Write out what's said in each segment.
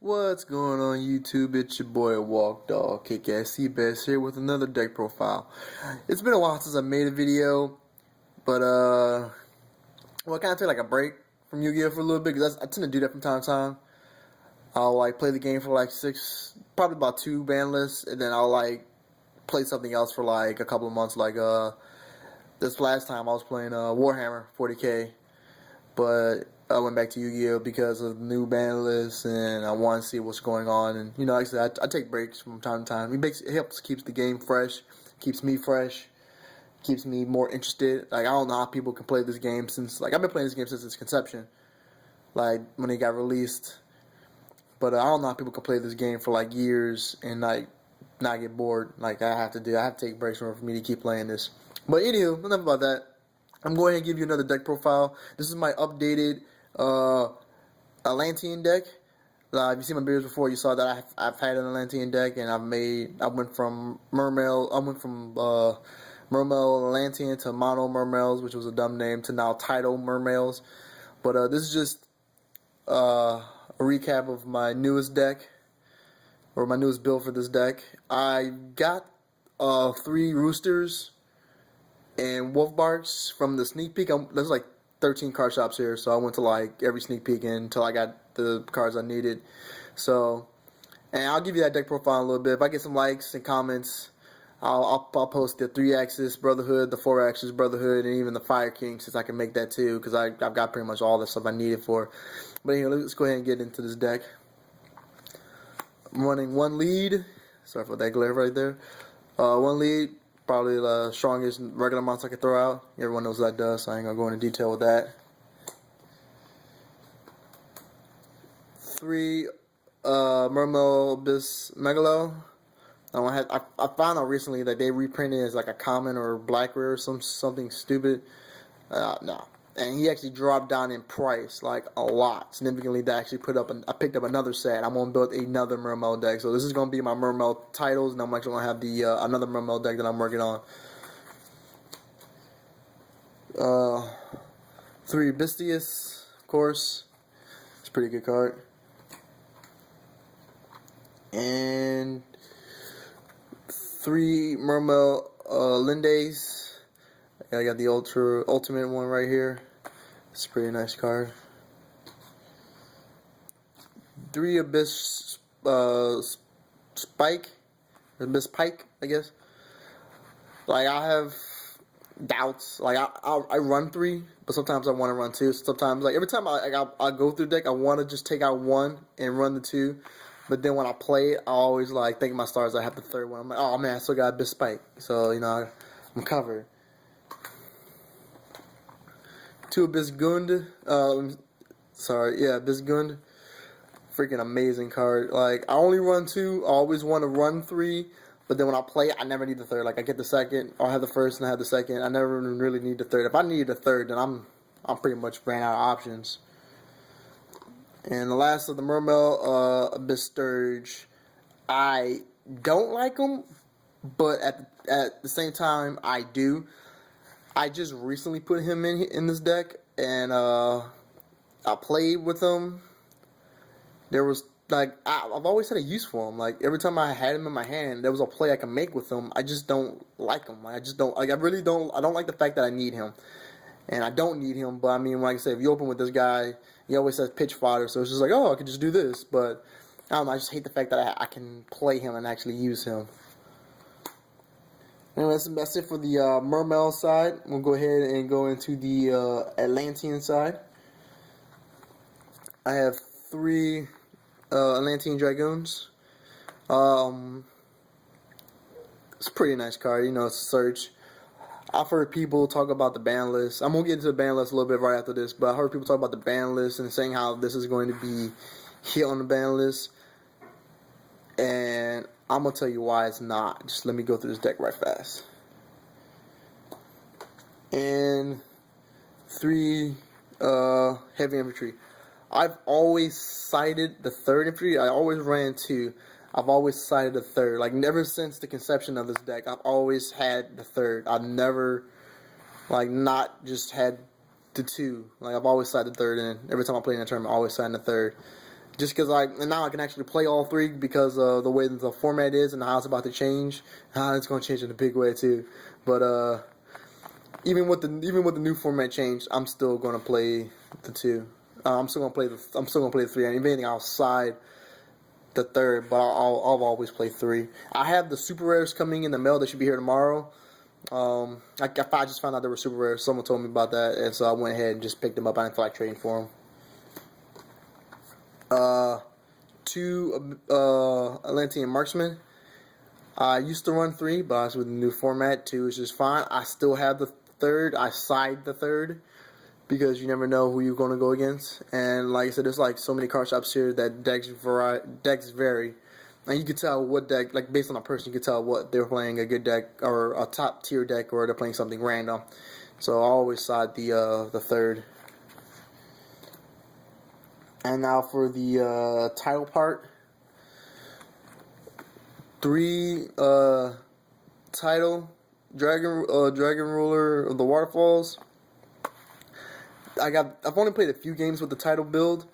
What's going on YouTube? It's your boy Walk Dog Kick-Ass Seabass here with another deck profile. It's been a while since I made a video, but well, I kind of took like a break from Yu-Gi-Oh for a little bit because I tend to do that from time to time. I'll like play the game for like probably about 2 ban lists, and then I'll like play something else for like a couple of months. Like this last time I was playing Warhammer 40K, but I went back to Yu-Gi-Oh because of the new ban list, and I want to see what's going on. And you know, like I said, I take breaks from time to time. It helps keeps the game fresh, keeps me fresh, keeps me more interested. Like I don't know how people can play this game since I've been playing this game since its conception, like when it got released. But I don't know how people can play this game for like years and like not get bored. Like I have to take breaks from it for me to keep playing this. But anywho, enough about that. I'm going to give you another deck profile. This is my updated Atlantean deck. If you see my videos before, you saw that I've had an Atlantean deck, and I went from mermail Atlantean to mono mermails, which was a dumb name, to now Tidalmermails. But this is just a recap of my newest deck, or my newest build for this deck. I got 3 roosters and wolf barks from the sneak peek. There's like 13 card shops here, so I went to like every sneak peek until I got the cards I needed. So, and I'll give you that deck profile in a little bit. If I get some likes and comments, I'll post the 3-axis Brotherhood, the 4-axis Brotherhood, and even the Fire King, since I can make that too, because I've got pretty much all the stuff I needed for. But anyway, let's go ahead and get into this deck. I'm running 1 lead. Sorry for that glare right there. 1 lead. Probably the strongest regular monster I can throw out. Everyone knows what that does, so I ain't gonna go into detail with that. 3 Mermail Abyss Megalo. I found out recently that they reprinted it as like a common or black rare or something stupid. No. And he actually dropped down in price like a lot, significantly. That actually I picked up another set. I'm gonna build another Mermail deck. So this is gonna be my Mermail titles, and I'm actually gonna have the another Mermail deck that I'm working on. 3 Bistius, of course. It's a pretty good card. And 3 Mermail Lindays. I got the ultimate one right here. It's a pretty nice card. 3 Abyss Spike, Abyss Pike, I guess. Like I have doubts. Like I run 3, but sometimes I want to run 2. Sometimes, like every time I go through the deck, I want to just take out 1 and run the 2. But then when I play it, I always like think my stars. I have the 3rd one. I'm like, oh man, I still got Abyss Spike. So you know, I'm covered. 2 Abyss Gund. Abyss Gund. Freaking amazing card. Like, I only run 2. I always want to run 3. But then when I play, I never need the 3rd. Like, I get the 2nd. I'll have the 1st and I have the 2nd. I never really need the 3rd. If I need the 3rd, then I'm pretty much ran out of options. And the last of the Mermail, Abyss Sturge. I don't like him, but at the same time, I do. I just recently put him in this deck, and I played with him. There was like I've always had a use for him. Like every time I had him in my hand, there was a play I can make with him. I just don't like him. I just don't like. I really don't. I don't like the fact that I need him, and I don't need him. But I mean, like I said, if you open with this guy, he always says pitch fodder, so it's just like, oh, I could just do this. But I don't know. I just hate the fact that I can play him and actually use him. Anyway, that's it for the Mermail side. We'll go ahead and go into the Atlantean side. I have 3 Atlantean Dragoons. It's a pretty nice card. You know, it's a search. I've heard people talk about the ban list. I'm going to get into the ban list a little bit right after this, but I heard people talk about the ban list and saying how this is going to be hit on the ban list. And I'm going to tell you why it's not. Just let me go through this deck right fast. And 3 heavy infantry. I've always sided the 3rd infantry. I always ran 2. I've always sided the 3rd. Like, never since the conception of this deck, I've always had the 3rd. I've never, like, not just had the 2. Like, I've always sided the 3rd, and every time I play in a tournament, I always side the 3rd. Just because and now I can actually play all three because the way the format is and how it's about to change. How it's going to change in a big way too. But even with the new format change, I'm still going to play the two. I'm still going to play the three. And anything outside the third, but I'll always play three. I have the super rares coming in the mail. They should be here tomorrow. I just found out they were super rares. Someone told me about that, and so I went ahead and just picked them up. I didn't feel like trading for them. Two Atlantean Marksman. I used to run three, but I was with the new format. Two is just fine. I still have the third. I side the third because you never know who you're going to go against. And like I said, there's like so many card shops here that decks vary. And you can tell what deck, like based on a person, you can tell what they're playing a good deck or a top tier deck, or they're playing something random. So I always side the third. And now for the title part. 3 title dragon ruler of the waterfalls. I've only played a few games with the title build.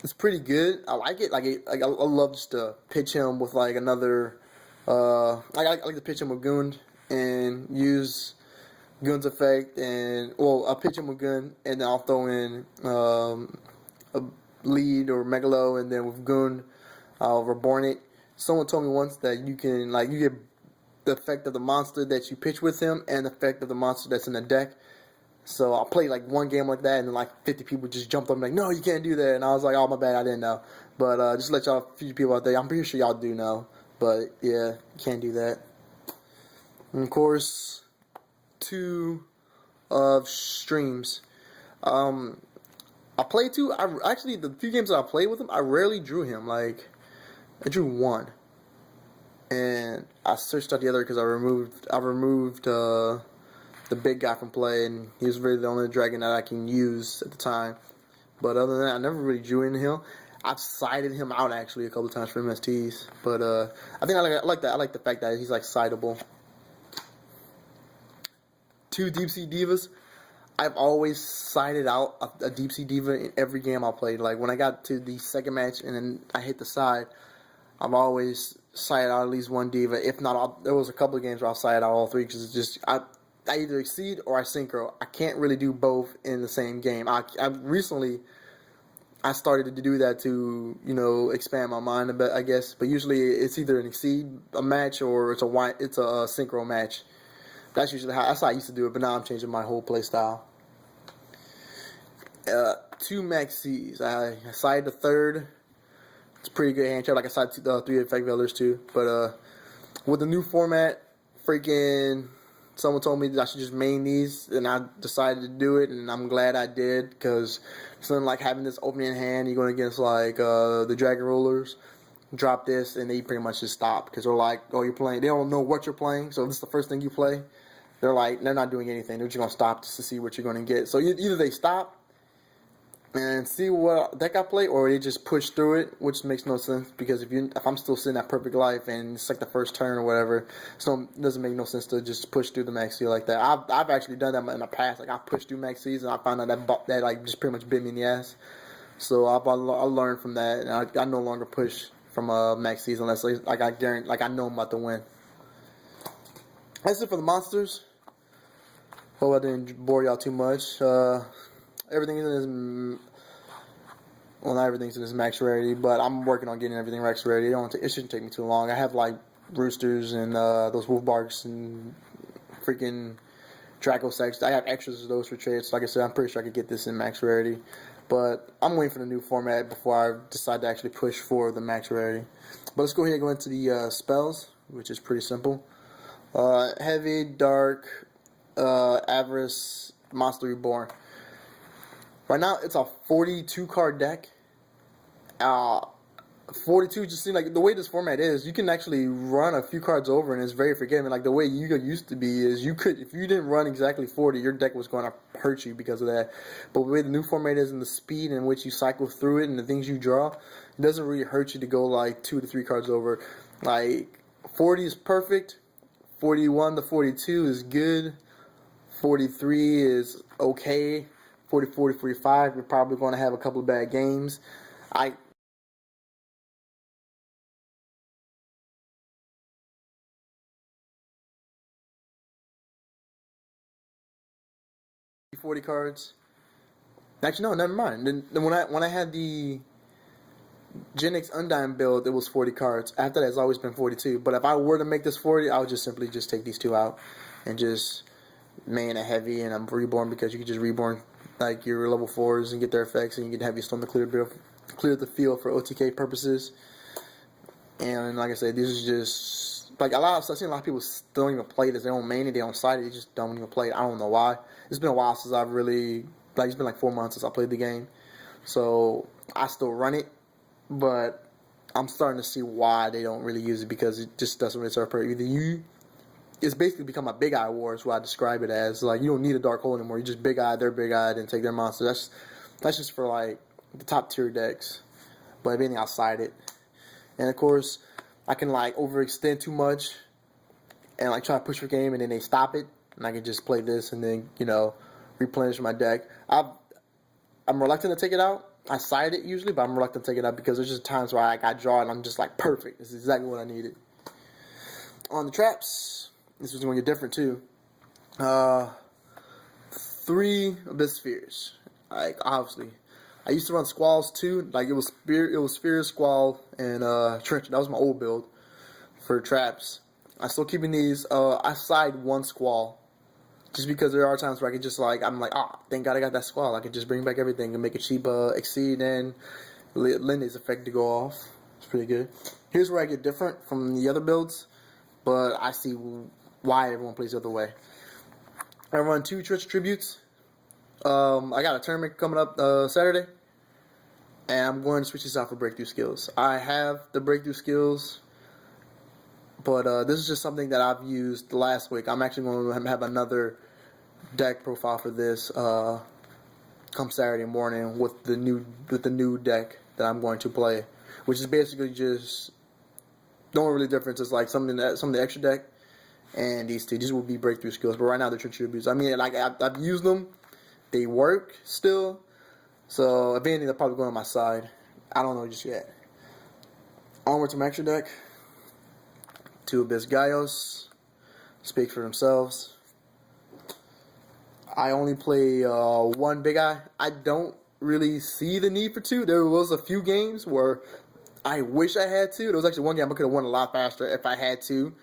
It's pretty good. I like it. I love just to pitch him with like another. I like to pitch him with Goon and use Goon's effect, and I'll pitch him with Goon and then I'll throw in a lead or Megalo, and then with Goon I'll reborn it. Someone told me once that you can you get the effect of the monster that you pitch with him and the effect of the monster that's in the deck. So I played like one game like that, and then like 50 people just jumped up and like, no, you can't do that. And I was like, oh, my bad, I didn't know. But just to let y'all, few people out there, I'm pretty sure y'all do know. But yeah, you can't do that. And of course, 2 streams. I played 2. Actually, the few games that I played with him, I rarely drew him. Like, I drew 1. And I searched out the other because I removed the big guy from play, and he was really the only dragon that I can use at the time. But other than that, I never really drew into him. I've sided him out actually a couple of times for MSTs, but I think I like that. I like the fact that he's like sideable. 2 Deep Sea Divas. I've always sided out a Deep Sea Diva in every game I played. Like when I got to the second match and then I hit the side, I've always sided out at least one Diva. If not, there was a couple of games where I'll side out all 3 because it's just I either exceed or I synchro. I can't really do both in the same game. I recently started to do that to expand my mind a bit, I guess. But usually it's either an exceed a match or it's a synchro match. That's usually how I used to do it. But now I'm changing my whole play style. 2 Maxis. I sided the third. It's a pretty good hand trap. Like I sided 3 effect veilers too. But with the new format, freaking. Someone told me that I should just main these, and I decided to do it, and I'm glad I did, because it's nothing like having this opening hand. You're going against like the Dragon Rulers, drop this, and they pretty much just stop, because they're like, oh, you're playing. They don't know what you're playing, so this is the first thing you play. They're not doing anything. They're just going to stop just to see what you're going to get. So either they stop and see what deck I play, or they just push through it, which makes no sense, because if I'm still sitting at perfect life and it's like the first turn or whatever, so it doesn't make no sense to just push through the Maxi like that. I've actually done that in the past. Like I pushed through Maxis and I found out that like just pretty much bit me in the ass. So I learned from that, and I no longer push from Maxis unless I know I'm about to win. That's it for the monsters. Hope I didn't bore y'all too much. Everything is in not everything's in this max rarity, but I'm working on getting everything max rarity. It shouldn't take me too long. I have like roosters and those wolf barks and freaking Draco Sex. I have extras of those for trades. So like I said, I'm pretty sure I could get this in max rarity. But I'm waiting for the new format before I decide to actually push for the max rarity. But let's go ahead and go into the spells, which is pretty simple. Heavy, Dark, Avarice, Monster Reborn. Right now, it's a 42 card deck. 42 just seems like the way this format is, you can actually run a few cards over and it's very forgiving. Like the way Yu-Gi-Oh used to be is if you didn't run exactly 40, your deck was going to hurt you because of that. But the way the new format is and the speed in which you cycle through it and the things you draw, it doesn't really hurt you to go like 2 to 3 cards over. Like 40 is perfect. 41 to 42 is good. 43 is okay. 44 to 45, you're probably going to have a couple of bad games. 40 cards. Actually, no, never mind. Then when I had the Gen X Undyne build, it was 40 cards. After that, it's always been 42. But if I were to make this 40, I would just simply just take these two out and just main a heavy, and I'm reborn because you can just reborn like your level 4s and get their effects, and you can have your storm to clear the field for OTK purposes. And like I said, this is just like I've seen a lot of people don't even play this. They don't main it, they don't side it, they just don't even play it. I don't know why. It's been a while since I've really it's been like 4 months since I played the game, so I still run it, but I'm starting to see why they don't really use it, because it just doesn't really serve for either. It's basically become a big eye war is what I describe it as. Like, you don't need a dark hole anymore. You just big eye, they're big eyed, and take their monster. That's just for like the top tier decks. But if anything, I'll side it. And of course, I can like overextend too much and like try to push for game, and then they stop it, and I can just play this and then replenish my deck. I'm reluctant to take it out. I side it usually, but I'm reluctant to take it out because there's just times where I draw and I'm just like perfect. This is exactly what I needed. On the traps, this was going to get different too. 3 Abyss Spheres. Like, obviously, I used to run Squalls too. Like, it was Sphere, Squall, and Trench. That was my old build for traps. I'm still keeping these. I side 1 Squall, just because there are times where I could just I'm like, thank God I got that Squall. I could just bring back everything and make a cheap Exceed and Lindy's effect to go off. It's pretty good. Here's where I get different from the other builds, but I see why everyone plays the other way. I run 2 Church Tributes. I got a tournament coming up Saturday, and I'm going to switch this out for Breakthrough Skills. I have the Breakthrough Skills, but this is just something that I've used last week. I'm actually going to have another deck profile for this come Saturday morning with the new deck that I'm going to play, which is basically just the only really difference is like some of the extra deck and these two. These will be Breakthrough Skills, but right now they're tributes. I mean, like I've used them, they work still. So if anything, they'll probably go on my side. I don't know just yet. Onward to my extra deck. 2 Abyss Gaios. Speak for themselves. I only play 1 Big Eye. I don't really see the need for 2. There was a few games where I wish I had 2. There was actually one game I could have won a lot faster if I had 2,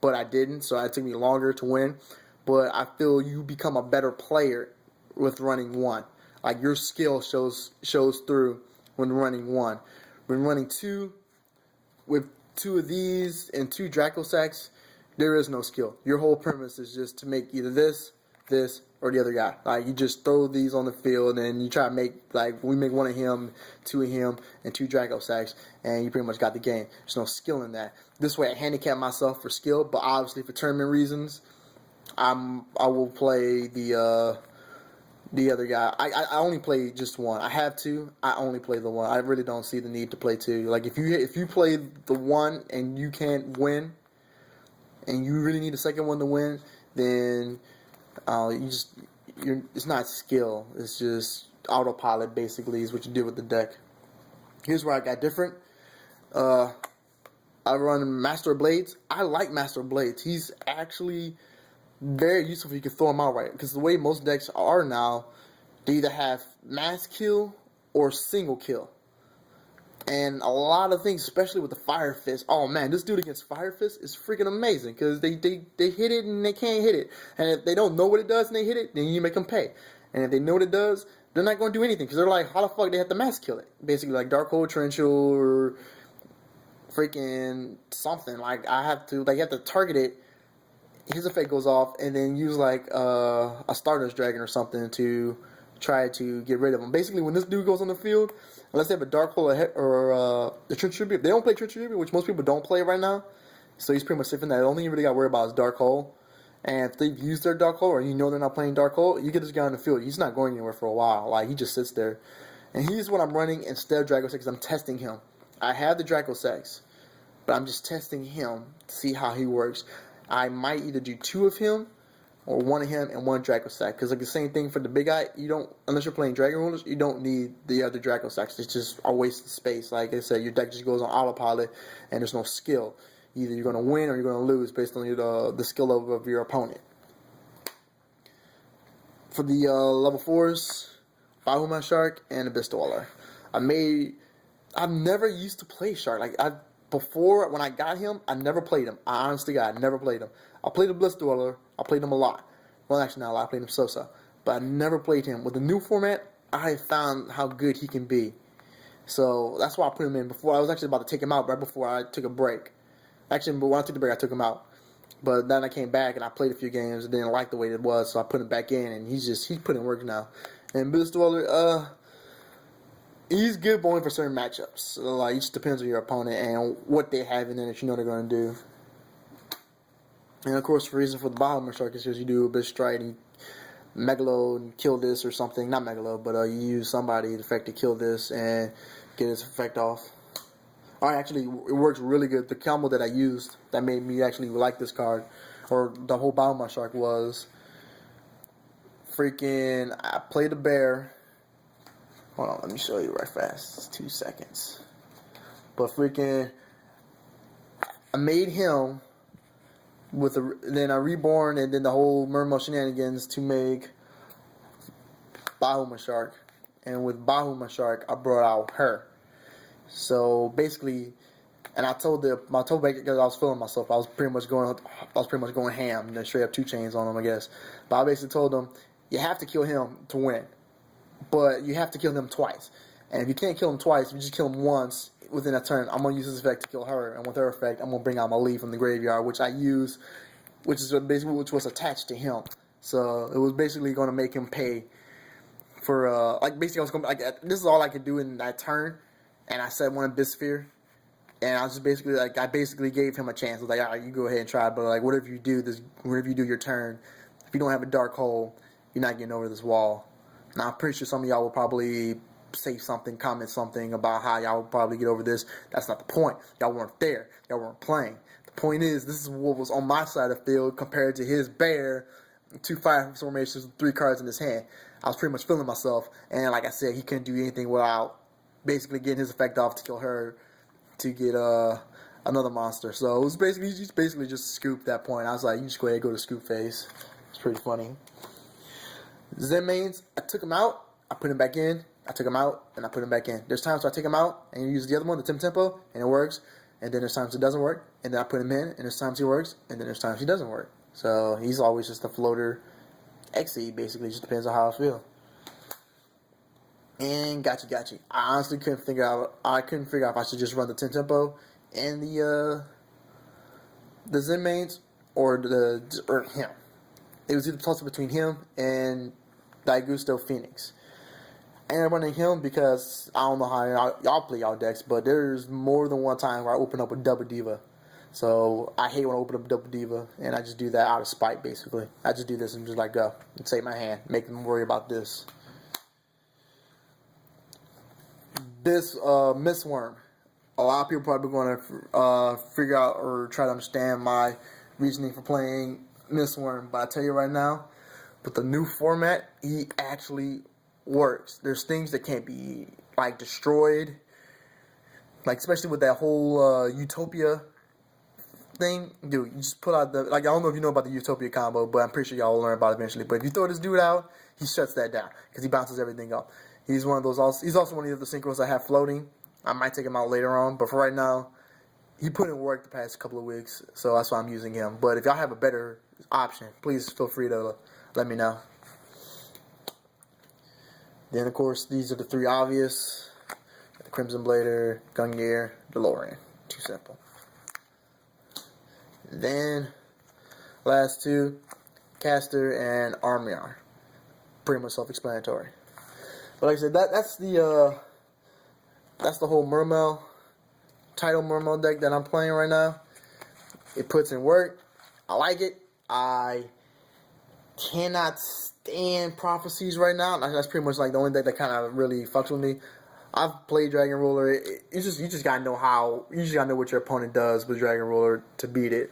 but I didn't, so it took me longer to win. But I feel you become a better player with running 1. Like, your skill shows through when running 1. When running 2, with 2 of these and 2 Draco Sacks, there is no skill. Your whole premise is just to make either this, or the other guy. Like, you just throw these on the field and you try to make, like, we make 1 of him, 2 of him, and 2 Draco Sacks, and you pretty much got the game. There's no skill in that. This way I handicap myself for skill, but obviously for tournament reasons, I will play the other guy. I only play just 1. I have 2. I only play the 1. I really don't see the need to play 2. Like, if you play the 1 and you can't win, and you really need a second one to win, then it's not skill. It's just autopilot, basically, is what you do with the deck. Here's where I got different. I run Master of Blades. I like Master of Blades. He's actually very useful if you can throw him out right. Because the way most decks are now, they either have mass kill or single kill. And a lot of things, especially with the Fire Fist. Oh man, this dude against Fire Fist is freaking amazing. Because they hit it and they can't hit it. And if they don't know what it does and they hit it, then you make them pay. And if they know what it does, they're not going to do anything. Because they're like, how the fuck they have to mass kill it? Basically like Dark Hole Torrential or freaking something. Like you have to target it. His effect goes off, and then use like a Stardust Dragon or something to try to get rid of him. Basically, when this dude goes on the field, unless they have a Dark Hole or the Trench Tribute, they don't play Trench Tribute, which most people don't play right now. So he's pretty much safe in that. The only thing you really got to worry about is Dark Hole. And if they've used their Dark Hole, or you know they're not playing Dark Hole, you get this guy on the field. He's not going anywhere for a while. Like, he just sits there. And he's what I'm running instead of Draco Sacks. I'm testing him. I have the Draco Sacks, but I'm just testing him to see how he works. I might either do 2 of him or 1 of him and 1 Draco Sack. Because like the same thing for the Big Eye, you don't, unless you're playing Dragon Rulers, you don't need the other Draco Sacks. It's just a waste of space. Like I said, your deck just goes on autopilot and there's no skill. Either you're going to win or you're going to lose based on the skill level of your opponent. for the level 4s, Bahuman Shark and Abyss Dweller. I've never used to play Shark. Before, when I got him, I never played him. I honestly got, I never played him. I played Abyss Dweller. I played him a lot. Well, actually not a lot. I played him so-so. But I never played him. With the new format, I found how good he can be. So that's why I put him in. Before, I was actually about to take him out right before I took a break. Actually, when I took the break, I took him out. But then I came back and I played a few games and didn't like the way it was, so I put him back in, and he's putting work now. And Abyss Dweller, he's good only for certain matchups. So, it just depends on your opponent and what they have in there that you know they're going to do. And of course, the reason for the Bahamut Shark is because you do a bit strike and Megalo and kill this or something. Not Megalo, but you use somebody's effect to kill this and get its effect off. Actually, it works really good. The combo that I used that made me actually like this card, or the whole Bahamut Shark, was freaking, I played a bear. Hold on, let me show you right fast. It's 2 seconds. But freaking, I made him then I reborn and then the whole mermail shenanigans to make Bahamut Shark. And with Bahamut Shark, I brought out her. So basically, and I told back because I was feeling myself. I was pretty much going ham, and straight up 2 chains on him, I guess. But I basically told them, you have to kill him to win, but you have to kill him twice. And if you can't kill him twice, if you just kill him once within a turn, I'm gonna use this effect to kill her, and with her effect, I'm gonna bring out my lead from the graveyard, which I use, which was attached to him. So it was basically gonna make him pay for basically I was gonna this is all I could do in that turn. And I said one Abyss Sphere, and I was just basically I basically gave him a chance. I was like, all right, you go ahead and try, but whatever you do your turn, if you don't have a dark hole, you're not getting over this wall. Now I'm pretty sure some of y'all will probably say something, comment something about how y'all will probably get over this. That's not the point. Y'all weren't there. Y'all weren't playing. The point is, this is what was on my side of the field compared to his bear, 2 fire formations with 3 cards in his hand. I was pretty much feeling myself, and like I said, he couldn't do anything without basically getting his effect off to kill her to get another monster. So it was basically just scoop that point. I was like, you just go ahead and go to scoop phase. It's pretty funny. Zen mains, I took him out, I put him back in, I took him out, and I put him back in. There's times where I take him out and you use the other one, the tempo, and it works. And then there's times it doesn't work, and then I put him in, and there's times he works, and then there's times he doesn't work. So he's always just a floater XE, basically. It just depends on how I feel. And gotcha. I honestly couldn't figure out if I should just run the tempo and the Zen mains or him. It was either toss between him and Daigusto Phoenix. I ended up running him because I don't know how y'all play y'all decks, but there's more than one time where I open up a double diva. So I hate when I open up a double diva, and I just do that out of spite, basically. I just do this and just go and save my hand, make them worry about this. This Mistworm, a lot of people probably going to figure out or try to understand my reasoning for playing Mistworm, but I tell you right now, with the new format, he actually works. There's things that can't be destroyed, especially with that whole Utopia thing. Dude, you just put out the I don't know if you know about the Utopia combo, but I'm pretty sure y'all will learn about it eventually. But if you throw this dude out, he shuts that down because he bounces everything up. He's one of those. He's also one of the other synchros I have floating. I might take him out later on, but for right now, he put in work the past couple of weeks, so that's why I'm using him. But if y'all have a better option, please feel free to let me know. Then, of course, these are the 3 obvious: the Crimson Blader, Gungnir, DeLorean. Too simple. Then, last 2, Caster and Armiar. Pretty much self-explanatory. But like I said, that's the whole mermail, Tidalmermails deck that I'm playing right now. It puts in work. I like it. I cannot stand Prophecies right now. That's pretty much the only deck that kind of really fucks with me. I've played Dragon Ruler. You just gotta know what your opponent does with Dragon Ruler to beat it.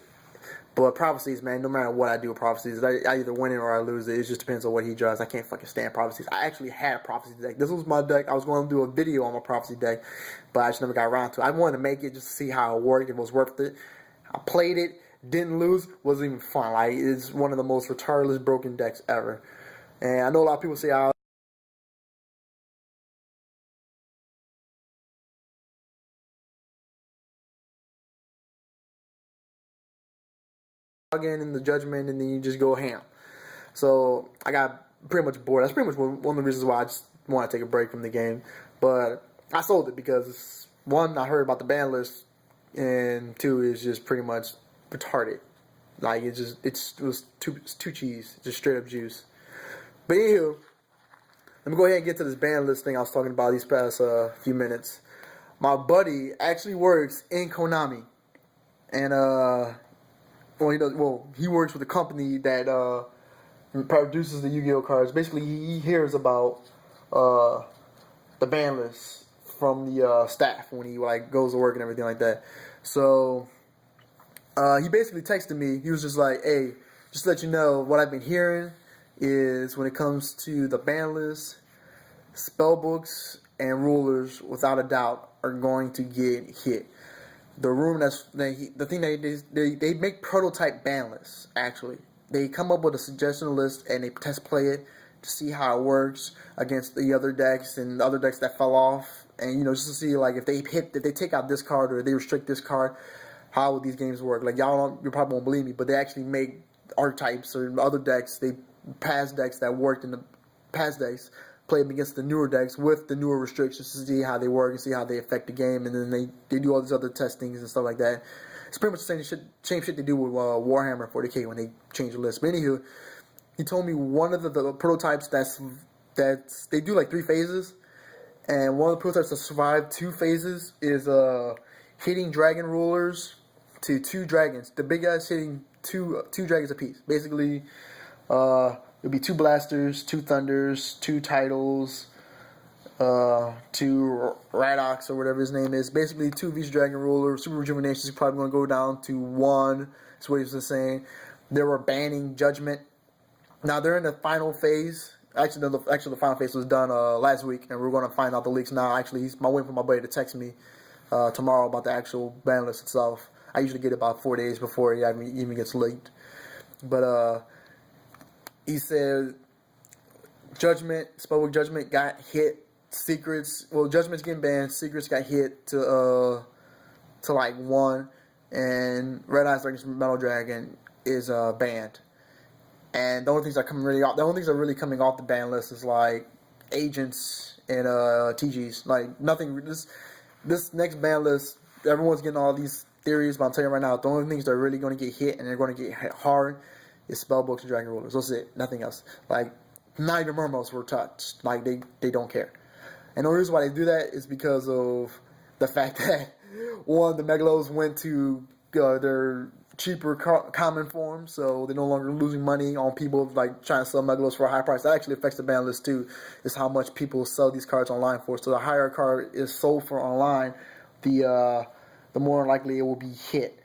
But Prophecies, man, no matter what I do with Prophecies, I either win it or I lose it. It just depends on what he draws. I can't fucking stand Prophecies. I actually had a Prophecy deck. This was my deck. I was going to do a video on my Prophecy deck, but I just never got around to it. I wanted to make it just to see how it worked. It was worth it. I played it, didn't lose, wasn't even fun. It's one of the most retarded broken decks ever. And I know a lot of people say, "Oh, again in the judgment," and then you just go ham. So I got pretty much bored. That's pretty much one of the reasons why I just want to take a break from the game. But I sold it because one, I heard about the ban list, and two, is just pretty much retarded. Like it was too cheese, just straight up juice. But anywho, let me go ahead and get to this ban list thing I was talking about these past few minutes. My buddy actually works in Konami, and he works with a company that produces the Yu-Gi-Oh cards. Basically, he hears about the ban list from the staff when he like goes to work and everything like that. So he basically texted me. He was just like, "Hey, just to let you know, what I've been hearing is when it comes to the ban list, spell books and rulers, without a doubt, are going to get hit. The room the thing they make prototype ban lists. Actually, they come up with a suggestion list and they test play it to see how it works against the other decks and the other decks that fell off, and just to see like if they take out this card or they restrict this card, how would these games work? Like you probably won't believe me, but they actually make archetypes or other decks, past decks that worked in the past decks, play them against the newer decks with the newer restrictions to see how they work and see how they affect the game, and then they do all these other testings and stuff like that. It's pretty much the same shit they do with Warhammer 40k when they change the list. But anywho, he told me one of the prototypes that they do like 3 phases, and one of the prototypes that survive 2 phases is hitting dragon rulers to 2 dragons. The big guys hitting two dragons apiece. Basically, it'll be 2 blasters, 2 thunders, 2 titles, 2 Radox or whatever his name is. Basically, 2 of each dragon ruler. Super rejuvenation is probably going to go down to 1. That's what he was saying. They were banning judgment. Now they're in the final phase. Actually, the final phase was done last week, and we're going to find out the leaks now. Actually, I'm waiting for my buddy to text me tomorrow about the actual ban list itself. I usually get it about 4 days before it even gets leaked. But he said Spellbook Judgment got hit. Secrets, Judgment's getting banned. Secrets got hit to like 1, and Red Eyes Dragon's Metal Dragon is banned. And the only things that are really coming off the ban list is like agents and TGs. Like nothing. This next ban list, everyone's getting all these theories, but I'm telling you right now, the only things that are really going to get hit and they're going to get hit hard is spellbooks and dragon rulers. That's it. Nothing else. Like not even mermails were touched. Like they don't care. And the reason why they do that is because of the fact that one, the Megalos went to their cheaper common form, so they're no longer losing money on people like trying to sell Megalos for a high price. That actually affects the ban list too, is how much people sell these cards online for. So the higher a card is sold for online, the more likely it will be hit.